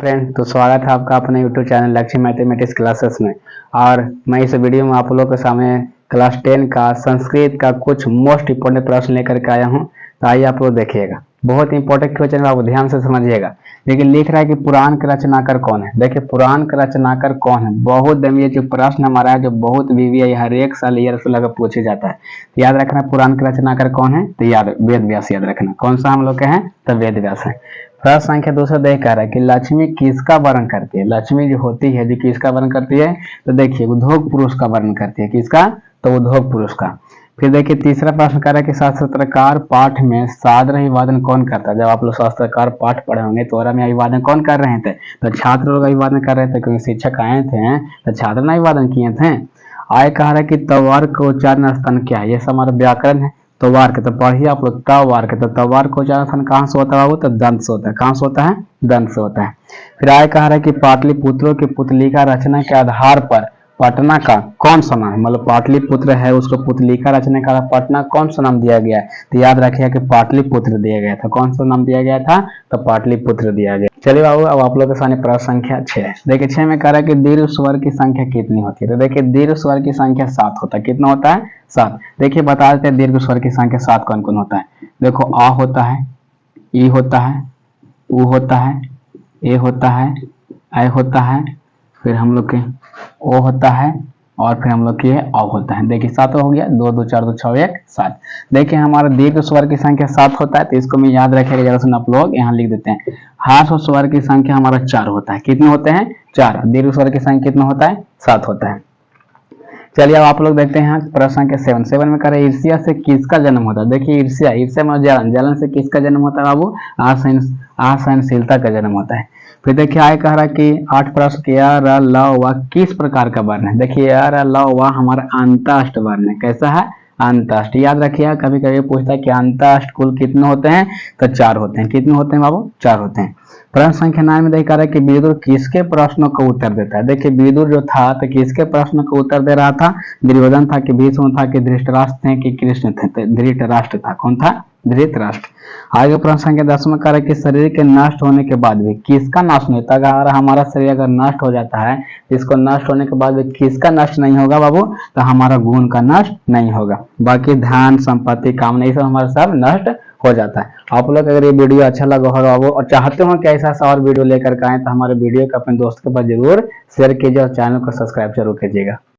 Friend, तो स्वागत है आपका अपने यूट्यूब चैनल लक्ष्य मैथमेटिक्स क्लासेस में। और मैं इस वीडियो में आप लोगों के सामने क्लास 10 का संस्कृत का कुछ मोस्ट इंपोर्टेंट प्रश्न लेकर के आया हूं। तो आइए आप लोग देखिएगा, बहुत इंपॉर्टेंट क्वेश्चन आप ध्यान से समझिएगा। देखिए लिख रहा है कि पुराण का रचनाकार कौन है। देखिए पुराण का रचनाकार कौन है, बहुत ये जो प्रश्न हमारा है जो बहुत वीवीआई हर एक साल ईयर से लगा पूछे जाता है। तो याद रखना पुराण का रचनाकार कौन है, तो याद वेद व्यास याद रखना। कौन सा हम लोग के हैं, तो वेद व्यास है। प्रश्न संख्या 2 देख कह रहा है कि लक्ष्मी किसका वर्णन करती है। लक्ष्मी जो होती है जो किसका वर्णन करती है, तो देखिए उद्योग पुरुष का वर्णन करती है। किसका, तो उद्योग पुरुष का। फिर देखिए तीसरा प्रश्न कह रहा है कि शास्त्रकार पाठ में सादर अभिवादन कौन करता है। जब आप लोग शास्त्रकार पाठ पढ़े होंगे तो में अभिवादन कौन कर रहे थे, तो छात्र लोग अभिवादन कर रहे थे, क्योंकि शिक्षक आए थे तो छात्र ने अभिवादन किए थे। आय कह रहा है कि तवार का उच्चारण स्थान क्या है, ये सब हमारा व्याकरण है। तवार के तो पढ़िए आप लोग, तवार के तो तवार को उच्चारण स्थान कहाँ से होता है बाबू, तो दंत से होता है। कहाँ से होता है, दंत से होता है। फिर आय कह रहा है कि पाटलिपुत्रों की पुतलिका रचना के आधार पर पटना का कौन सा नाम है, मतलब पाटलिपुत्र है उसको पुतलिका रचना का पटना कौन सा नाम दिया गया है, तो याद रखिए कि पाटलिपुत्र दिया गया था। कौन सा नाम दिया गया था, तो पाटलिपुत्र दिया गया। चलिए बाबू अब आप लोग के सामने प्रश्न संख्या 6। देखिए 6 में कह रहा है कि दीर्घ स्वर की संख्या कितनी होती है। तो देखिए दीर्घ स्वर की संख्या 7 होता है। कितना होता है, 7। देखिए बता देते हैं दीर्घ स्वर की संख्या 7 कौन कौन होता है। देखो आ होता है, ई होता है, उ होता है, ए होता है, आई होता है, फिर हम लोग के ओ होता है, और फिर हम लोग के औ होता है। देखिए 7 हो गया, 2 2 4 2 6 1 7। देखिए हमारा दीर्घ स्वर की संख्या 7 होता है, तो इसको मैं याद रखेगा जरा सुन आप लोग, यहाँ लिख देते हैं। ह्रस्व स्वर की संख्या हमारा 4 होता है। कितने होते हैं, 4। दीर्घ स्वर की संख्या कितना होता है, 7 होता है। चलिए अब आप लोग देखते हैं प्रश्न संख्या 7 में कह रहे ईर्ष्या से किसका जन्म होता है। देखिए ईर्ष्या, ईर्ष्या में जलन, जलन से किसका जन्म होता है बाबू, असहनशीलता का जन्म होता है। फिर देखिए आय कह रहा है कि 8 प्रश्न के र ल व किस प्रकार का वर्ण है। देखिए र ल व हमारा अंतःष्ठ वर्ण है। कैसा है, अंतःष्ठ। याद रखिए कभी कभी पूछता है कि अंतःष्ठ कुल कितने होते हैं, तो 4 होते हैं। कितने होते हैं बाबू, 4 होते हैं। प्रश्न संख्या 9 में देखा रहा है कि विदुर किसके प्रश्नों का उत्तर देता है। देखिए विदुर जो था तो किसके प्रश्न का उत्तर दे रहा था, दुर्योधन था कि भीष्म था कि धृतराष्ट्र थे कि कृष्ण थे, तो धृतराष्ट्र था। कौन था, धृतराष्ट्र। आगे प्रश्न संख्या 10 में कह रहा है कि शरीर के नष्ट होने के बाद भी किसका नाश नहीं होता। अगर हमारा शरीर अगर नष्ट हो जाता है, इसको नष्ट होने के बाद भी किसका नष्ट नहीं होगा बाबू, तो हमारा गुण का नष्ट नहीं होगा। बाकी धन संपत्ति कामना ये सब हमारा सब नष्ट हो जाता है। आप लोग अगर ये वीडियो अच्छा लगा होगा और चाहते हो कि ऐसा सा और वीडियो लेकर के आए, तो हमारे वीडियो को अपने दोस्त के पास जरूर शेयर कीजिए और चैनल को सब्सक्राइब जरूर कीजिएगा।